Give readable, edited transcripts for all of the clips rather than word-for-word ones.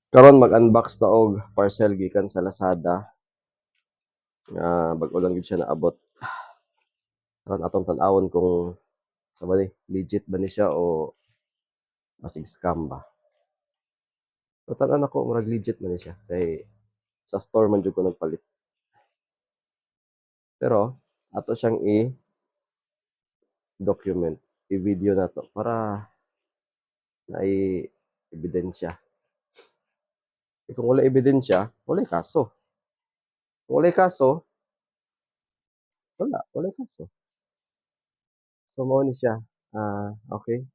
Karon mag-unbox ta og parcel gikan sa Lazada nga bag-o lang gid siya naabot. Karon atong tan-awon kung sa ba ni legit ba ni siya o basig scam ba. So tan-an ako murag legit man ni siya kay sa store man jud ko nagpalit. Pero ato siyang i-document, i-video nato para naay ebidensya. Kung wala ebidensya, walay kaso. Kung walay kaso, walay kaso. So mao ni siya. Okay.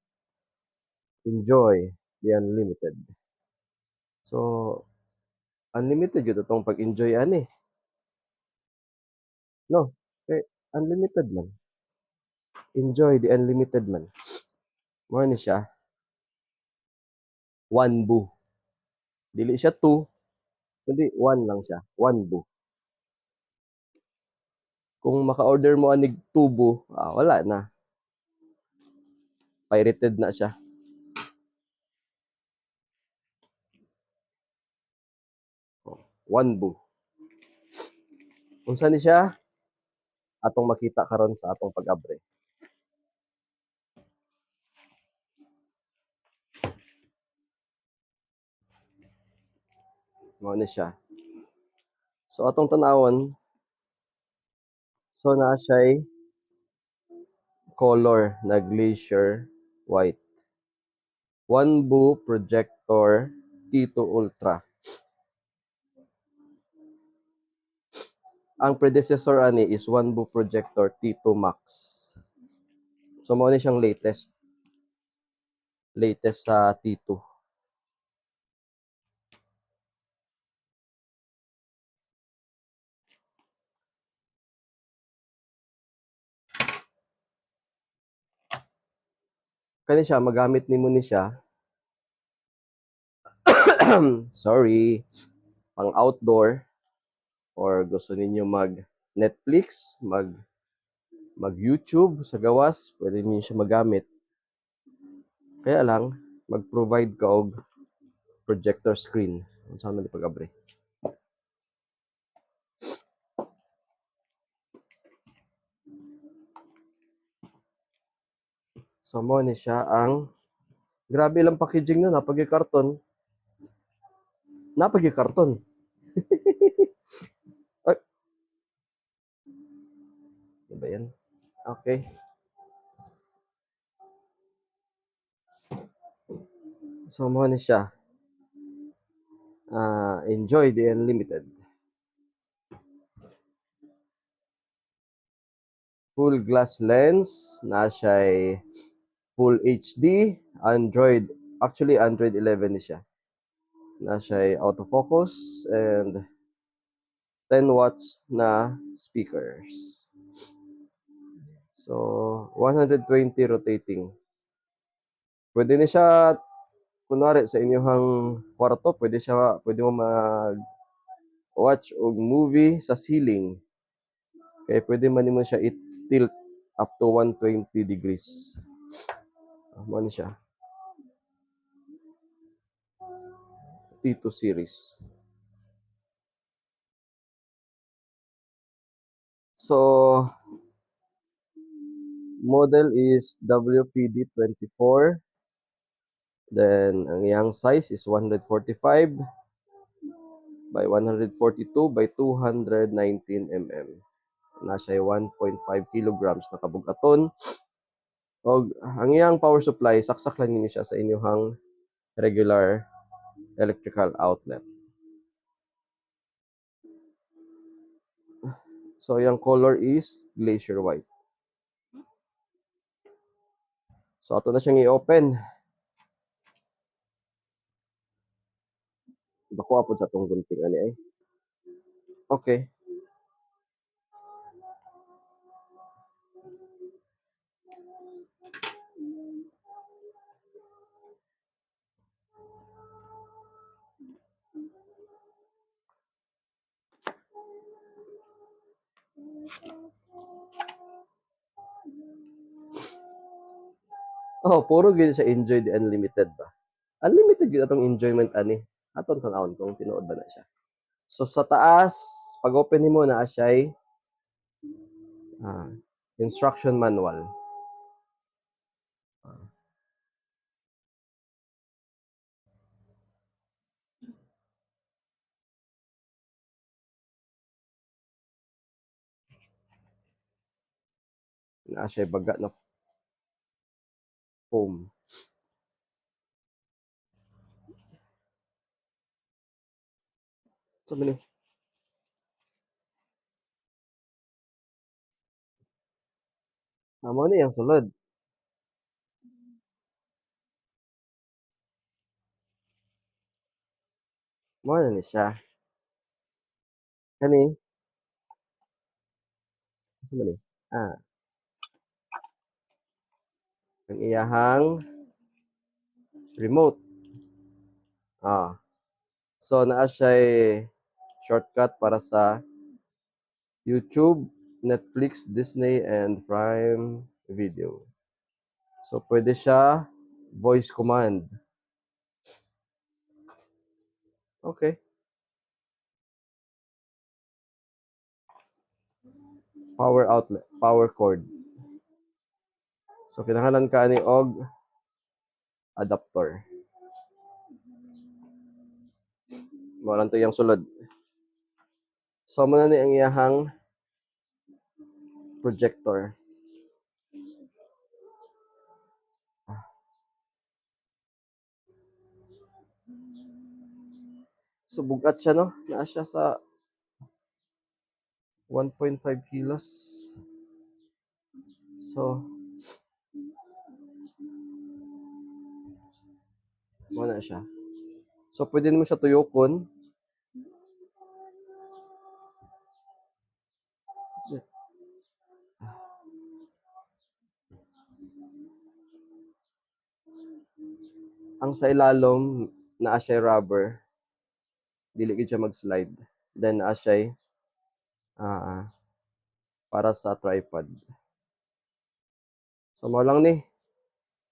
Enjoy the unlimited. So unlimited gyud itong pag-enjoy ani, 'no? Kay unlimited man, enjoy the unlimited man. Mao ni siya, one boo. Dili siya two, kundi one lang siya, one boo. Kung maka-order mo anig two boo, wala na, pirated na siya. One boo. Unsa ni siya? Atong makita karon sa atong pag-abre. Mao ni siya. So atong tan-awon, so naa siya'y color na glacier white. One boo projector T2 Ultra. Ang predecessor ani is Wanbo Projector T2 Max. So mao ni siyang latest sa T2. Kani siya magamit nimo ni siya sorry, pang outdoor or gusto ninyo mag Netflix, mag YouTube sa gawas, pwede niyo siya magamit. Kaya lang mag-provide ka og projector screen. Unsa man di pag-abre. So mo ni siya ang grabe lang packaging na napagi karton. Napagi karton. Ay, ano ba yan? Okay. So mo ni siya. Enjoy the unlimited. Full glass lens, na siya'y full HD, Android, actually Android 11 ni siya. Na siya'y autofocus and 10 watts na speakers. So 120 rotating. Pwede ni siya kunwari sa inyong kwarto, pwede mo mag watch og movie sa ceiling. Kaya pwede man nimo siya i-tilt up to 120 degrees. Mo ni siya. T2 series. So model is WPD24. Then ang iyang size is 145 by 142 by 219 mm. Nasa 1.5 kilograms na kabugaton. Og ang iyang power supply saksak lang niya siya sa inyong regular electrical outlet. So yung color is glacier white. So ato na siyang i-open. Dako po sa atong gunting ani ay. Okay. Oh, puro gyud sa enjoy the unlimited ba. Unlimited gyud atong enjoyment ani. Aton tan-awon kung tinuod ba na siya. So sa taas, pag open nimo naa siya'y ah, instruction manual. Ah, naa siya'y baga na foam. Sa man ni? Mao ni ang sulod. Mao na ni siya. Kani, sa man ni? Ah, ang iyahang remote. Ah, so naa siya'y shortcut para sa YouTube, Netflix, Disney, and Prime Video. So pwede siya voice command. Okay. Power outlet, power cord. So kinahanglan ka ni og adapter. Mao lang to yang sulod. So mo na ni ang iyahang projector. So bugat siya no. Naa siya sa 1.5 kilos. So mo na siya. So pwede mo siya tuyokon. Ang sa ilalom naa siya rubber, dili gid siya mag-slide. Then naa siya ah, para sa tripod. So mao lang ni.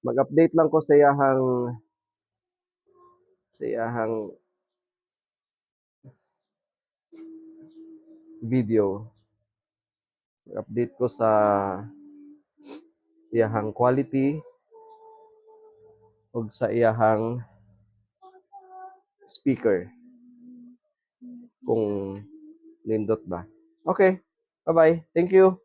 Mag-update lang ko sa iyahang video. Update ko sa iyahang quality ug sa iyahang speaker kung nindot ba. Okay. Bye-bye. Thank you.